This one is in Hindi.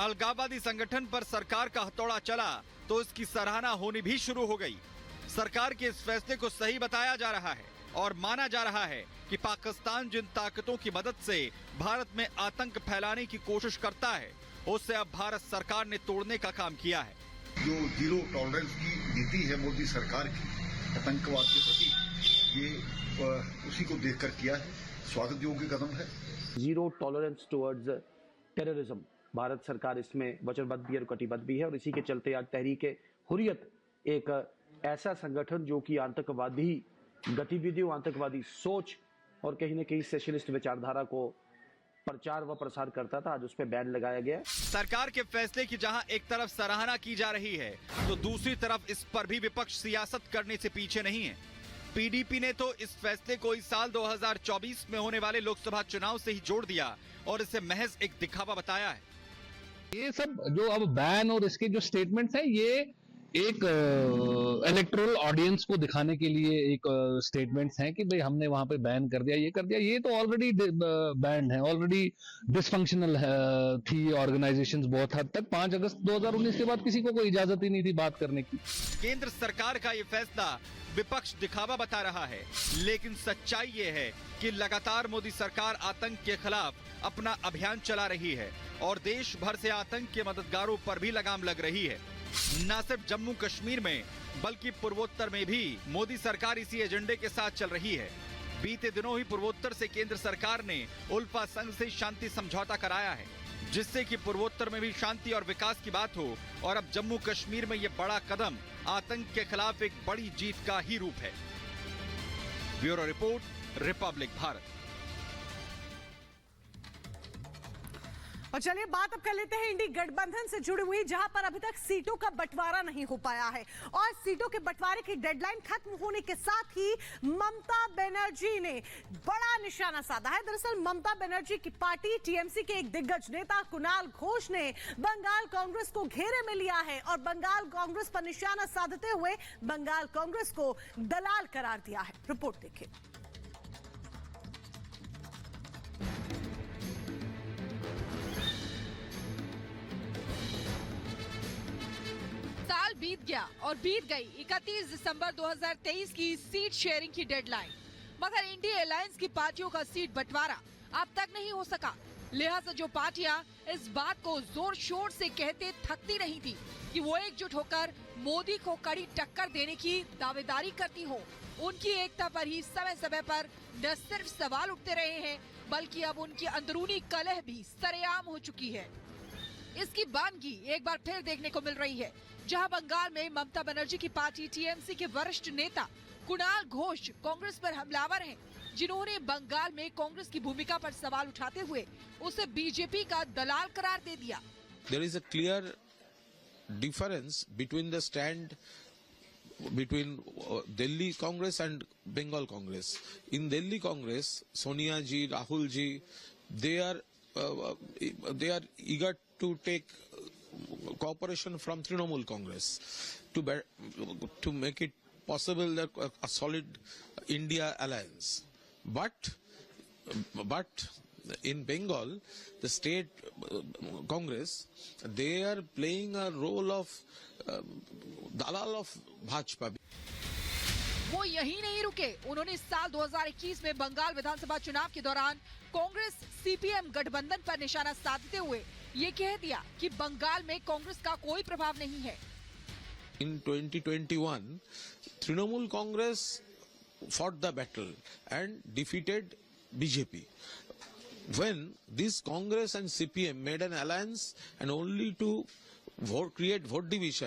अलगाववादी संगठन पर सरकार का हथौड़ा चला तो इसकी सराहना होनी भी शुरू हो गई। सरकार के इस फैसले को सही बताया जा रहा है और माना जा रहा है कि पाकिस्तान जिन ताकतों की मदद से भारत में आतंक फैलाने की कोशिश करता है, उससे अब भारत सरकार ने तोड़ने का काम किया है। जो जीरो टॉलरेंस की नीति है मोदी सरकार की आतंकवाद के प्रति, ये उसी को देखकर किया है, स्वागत योग्य कदम है। Zero tolerance towards terrorism, Bharat सरकार इसमें वचनबद्ध भी और कटिबद्ध भी है और इसी के चलते आज तहरीक हुर्रियत एक ऐसा संगठन जो कि आतंकवादी गतिविधियों, आतंकवादी सोच और कहीं न कहीं सेशनिस्ट विचारधारा को प्रचार व प्रसार करता था, आज उस पर बैन लगाया गया। सरकार के फैसले की जहां एक तरफ सराहना की जा रही है तो दूसरी तरफ इस पर भी विपक्ष सियासत करने से पीछे नहीं है। पीडीपी ने तो इस फैसले को इस साल 2024 में होने वाले लोकसभा चुनाव से ही जोड़ दिया और इसे महज एक दिखावा बताया है। ये सब जो अब बैन और इसके जो स्टेटमेंट्स हैं, ये एक इलेक्टोरल ऑडियंस को दिखाने के लिए एक स्टेटमेंट्स हैं कि भाई हमने वहां पे बैन कर दिया, ये कर दिया। ये तो ऑलरेडी बैंड है, ऑलरेडी डिसफंक्शनल थी ऑर्गेनाइजेशंस बहुत हद तक। 5 अगस्त 2019 के बाद किसी को कोई इजाजत ही नहीं थी बात करने की। केंद्र सरकार का ये फैसला विपक्ष दिखावा बता रहा है, लेकिन सच्चाई ये है कि लगातार मोदी सरकार आतंक के खिलाफ अपना अभियान चला रही है और देश भर से आतंक के मददगारों पर भी लगाम लग रही है। न सिर्फ जम्मू कश्मीर में बल्कि पूर्वोत्तर में भी मोदी सरकार इसी एजेंडे के साथ चल रही है। बीते दिनों ही पूर्वोत्तर से केंद्र सरकार ने उल्फा संघ से शांति समझौता कराया है, जिससे कि पूर्वोत्तर में भी शांति और विकास की बात हो। और अब जम्मू कश्मीर में ये बड़ा कदम आतंक के खिलाफ एक बड़ी जीत का ही रूप है। Bureau report, Republic Bharat. और चलिए बात अब कर लेते हैं इंडी गठबंधन से जुड़ी हुई, जहां पर अभी तक सीटों का बंटवारा नहीं हो पाया है और सीटों के बंटवारे की डेडलाइन खत्म होने के साथ ही ममता बनर्जी ने बड़ा निशाना साधा है। दरअसल ममता बनर्जी की पार्टी टीएमसी के एक दिग्गज नेता कुणाल घोष ने बंगाल कांग्रेस को घेरे में लिया है और बंगाल कांग्रेस पर निशाना साधते हुए बंगाल कांग्रेस को दलाल करार दिया है। रिपोर्ट देखिए। साल बीत गया और बीत गई 31 दिसंबर 2023 की सीट शेयरिंग की डेडलाइन, मगर इंडिया अलायंस की पार्टियों का सीट बंटवारा अब तक नहीं हो सका। लिहाजा जो पार्टियां इस बात को जोर शोर से कहते थकती नहीं थी कि वो एकजुट होकर मोदी को कड़ी टक्कर देने की दावेदारी करती हो, उनकी एकता पर ही समय समय पर न सिर्फ सवाल उठते रहे हैं, बल्कि अब उनकी अंदरूनी कलह भी सरेआम हो चुकी है। इसकी बानगी एक बार फिर देखने को मिल रही है, जहां बंगाल में ममता बनर्जी की पार्टी टीएमसी के वरिष्ठ नेता कुणाल घोष कांग्रेस पर हमलावर हैं, जिन्होंने बंगाल में कांग्रेस की भूमिका पर सवाल उठाते हुए उसे बीजेपी का दलाल करार दे दिया। There is a clear difference between the stand between Delhi Congress and Bengal Congress. In Delhi Congress, Sonia ji, Rahul ji, they are eager to take cooperation from Trinamool Congress to make it possible that a solid India alliance. But in Bengal, the state Congress, they are playing a role of dalal of Bhajpa. वो यही नहीं रुके, उन्होंने साल 2021 में बंगाल विधानसभा चुनाव के दौरान कांग्रेस सीपीएम गठबंधन पर निशाना साधते हुए ये कह दिया कि बंगाल में कांग्रेस का कोई प्रभाव नहीं है। In 2021, Trinamool Congress fought the battle and defeated BJP. When this Congress and CPM made an alliance and only to create vote division,